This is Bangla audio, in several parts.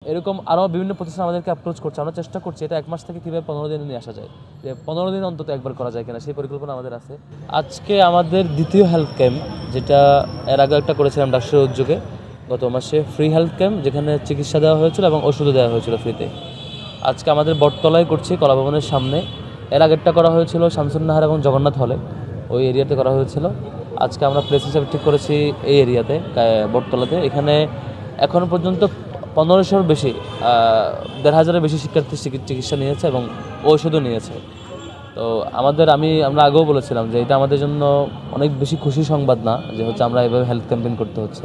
এরকম আরও বিভিন্ন প্রতিষ্ঠান আমাদেরকে অ্যাপ্রোচ করছে। আমরা চেষ্টা করছি এটা 1 মাস থেকে কীভাবে 15 দিনে নিয়ে আসা যায়, যে 15 দিন অন্তত একবার করা যায় কিনা সেই পরিকল্পনা আমাদের আছে। আজকে আমাদের দ্বিতীয় হেলথ ক্যাম্প, যেটা এর আগে একটা করেছিলাম ডাক্তারের উদ্যোগে গত মাসে, ফ্রি হেলথ ক্যাম্প, যেখানে চিকিৎসা দেওয়া হয়েছিল এবং ওষুধও দেওয়া হয়েছিল ফ্রিতে। আজকে আমাদের বটতলায় করছি, কলা ভবনের সামনে। এর আগেরটা করা হয়েছিল শামসুন্নাহার এবং জগন্নাথ হলে, ওই এরিয়াতে করা হয়েছিল। আজকে আমরা প্লেস হিসাবে ঠিক করেছি এই এরিয়াতে, বটতলাতে। এখানে এখনও পর্যন্ত 1500-র বেশি, 1500-এর বেশি শিক্ষার্থী চিকিৎসা নিয়েছে এবং ঔষধও নিয়েছে। তো আমরা আগেও বলেছিলাম যে এটা আমাদের জন্য অনেক বেশি খুশি সংবাদ না যে হচ্ছে আমরা এভাবে হেলথ ক্যাম্পেইন করতে হচ্ছে,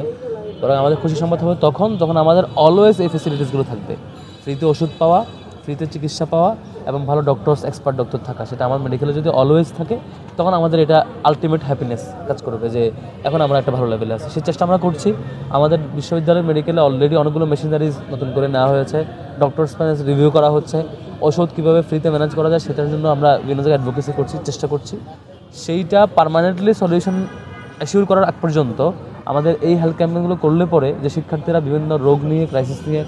বরং আমাদের খুশি সংবাদ হবে তখন যখন আমাদের অলওয়েজ এই ফেসিলিটিসগুলো থাকবে, ফ্রিতে ওষুধ পাওয়া, ফ্রিতে চিকিৎসা পাওয়া এবং ভালো ডক্টরস, এক্সপার্ট ডক্টর থাকা। সেটা আমার মেডিকেলে যদি অলওয়েজ থাকে তখন আমাদের এটা আলটিমেট হ্যাপিনেস কাজ করবে যে এখন আমরা একটা ভালো লেভেলে আছি। সেই চেষ্টা আমরা করছি। আমাদের বিশ্ববিদ্যালয়ের মেডিকেলে অলরেডি অনেকগুলো মেশিনারিজ নতুন করে নেওয়া হয়েছে, ডক্টরস প্যানেল রিভিউ করা হচ্ছে, ওষুধ কীভাবে ফ্রিতে ম্যানেজ করা যায় সেটার জন্য আমরা বিভিন্ন জায়গায় অ্যাডভোকেসি করছি, চেষ্টা করছি। সেইটা পার্মানেন্টলি সলিউশন অ্যাসিওর করার আগ পর্যন্ত আমাদের এই হেলথ ক্যাম্পেইনগুলো করলে পরে যে শিক্ষার্থীরা বিভিন্ন রোগ নিয়ে, ক্রাইসিস নিয়ে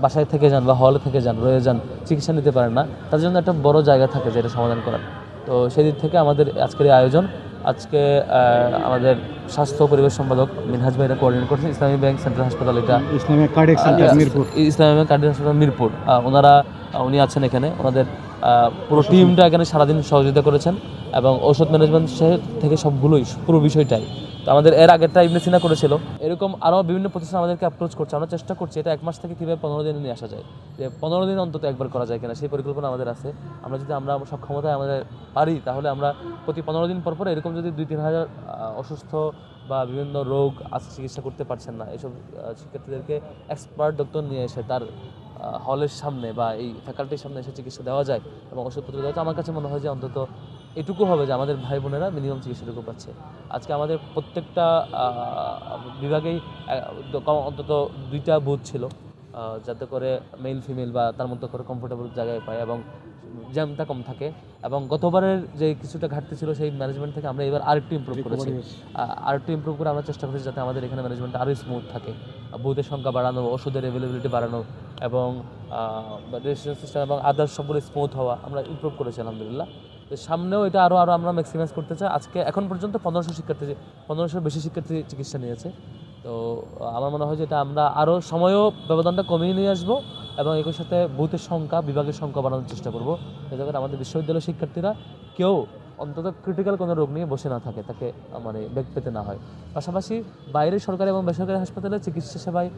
বাসায় থেকে যান বা হলে থেকে যান, রয়ে যান, চিকিৎসা নিতে পারেন না, তার জন্য একটা বড় জায়গা থাকে যেটা সমাধান করার। তো সেই দিক থেকে আমাদের আজকের এই আয়োজন। আজকে আমাদের স্বাস্থ্য পরিবেশ সম্পাদক মিনহাজ ভাইরা কোঅর্ডিনেট করছেন, ইসলামী ব্যাংক সেন্ট্রাল হাসপাতাল, এটা ইসলামী কার্ডিয়াক হাসপাতাল মিরপুর, উনি আছেন এখানে। ওনাদের পুরো টিমটা এখানে সারাদিন সহযোগিতা করেছেন এবং ঔষধ ম্যানেজমেন্ট থেকে সবগুলোই, পুরো বিষয়টাই। তো আমাদের এর আগেরটা ইবনে সিনা করেছিল। এরকম আরও বিভিন্ন প্রতিষ্ঠান আমাদেরকে অ্যাপ্রোচ করছে। আমরা চেষ্টা করছি এটা 1 মাস থেকে কীভাবে 15 দিনে নিয়ে আসা যায়, যে 15 দিন অন্তত একবার করা যায় কিনা সেই পরিকল্পনা আমাদের আছে। আমরা সক্ষমতায় আমাদের পারি তাহলে আমরা প্রতি 15 দিন পর এরকম যদি 2-3 হাজার অসুস্থ বা বিভিন্ন রোগ আজকে চিকিৎসা করতে পারছেন না এইসব শিক্ষার্থীদেরকে এক্সপার্ট ডক্টর নিয়ে এসে তার হলের সামনে বা এই ফ্যাকাল্টির সামনে এসে চিকিৎসা দেওয়া যায় এবং ওষুধপত্র দেওয়া যায়, আমার কাছে মনে হয় যে অন্তত এটুকু হবে যে আমাদের ভাই বোনেরা মিনিমাম চিকিৎসাটুকু পাচ্ছে। আজকে আমাদের প্রত্যেকটা বিভাগেই অন্তত 2টা বুথ ছিল, যাতে করে মেল ফিমেল বা তার মধ্যে করে কমফোর্টেবল জায়গায় পায় এবং জ্যামটা কম থাকে। এবং গতবারের যে কিছুটা ঘাটতি ছিল সেই ম্যানেজমেন্ট থেকে আমরা এবার আরেকটু ইমপ্রুভ করেছি। আরেকটু ইমপ্রুভ করে আমরা চেষ্টা করছি যাতে আমাদের এখানে ম্যানেজমেন্টটা আরও স্মুথ থাকে, বুথের সংখ্যা বাড়ানো, ওষুধের অ্যাভেলেবিলিটি বাড়ানো এবং রেজিস্ট্রেশন সিস্টেম এবং আদার্স সবগুলো স্মুথ হওয়া আমরা ইমপ্রুভ করেছি আলহামদুলিল্লাহ। তো সামনেও এটা আরও আমরা ম্যাক্সিমাইজ করতে চাই। আজকে এখন পর্যন্ত 1500-র বেশি শিক্ষার্থী চিকিৎসা নিয়েছে। তো আমার মনে হয় যে এটা আমরা আরও সময়ও ব্যবধানটা কমিয়ে নিয়ে আসবো এবং একই সাথে বুথের সংখ্যা, বিভাগের সংখ্যা বাড়ানোর চেষ্টা করবো, যাতে করে আমাদের বিশ্ববিদ্যালয়ের শিক্ষার্থীরা কেউ অন্তত ক্রিটিক্যাল কোনো রোগ নিয়ে বসে না থাকে, তাকে বেগ পেতে না হয়। পাশাপাশি বাইরের সরকারি এবং বেসরকারি হাসপাতালে চিকিৎসা সেবায়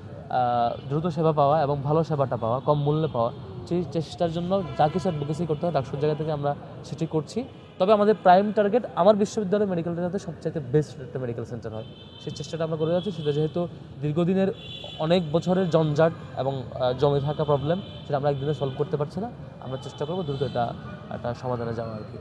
দ্রুত সেবা পাওয়া এবং ভালো সেবাটা পাওয়া, কম মূল্যে পাওয়া, সেই চেষ্টার জন্য যা কিছু অ্যাডভোকেসি করতে হয় ডাক্তার জায়গা থেকে আমরা সেটি করছি। তবে আমাদের প্রাইম টার্গেট আমার বিশ্ববিদ্যালয় মেডিকেলটা যাতে সবচাইতে বেস্ট একটা মেডিকেল সেন্টার হয়, সেই চেষ্টাটা আমরা করে যাচ্ছি। সেটা যেহেতু দীর্ঘদিনের অনেক বছরের জঞ্জাট এবং জমে থাকা প্রবলেম, সেটা আমরা একদিনে সলভ করতে পারছি না। আমরা চেষ্টা করবো দ্রুত এটা একটা সমাধানে যাওয়া আর কি।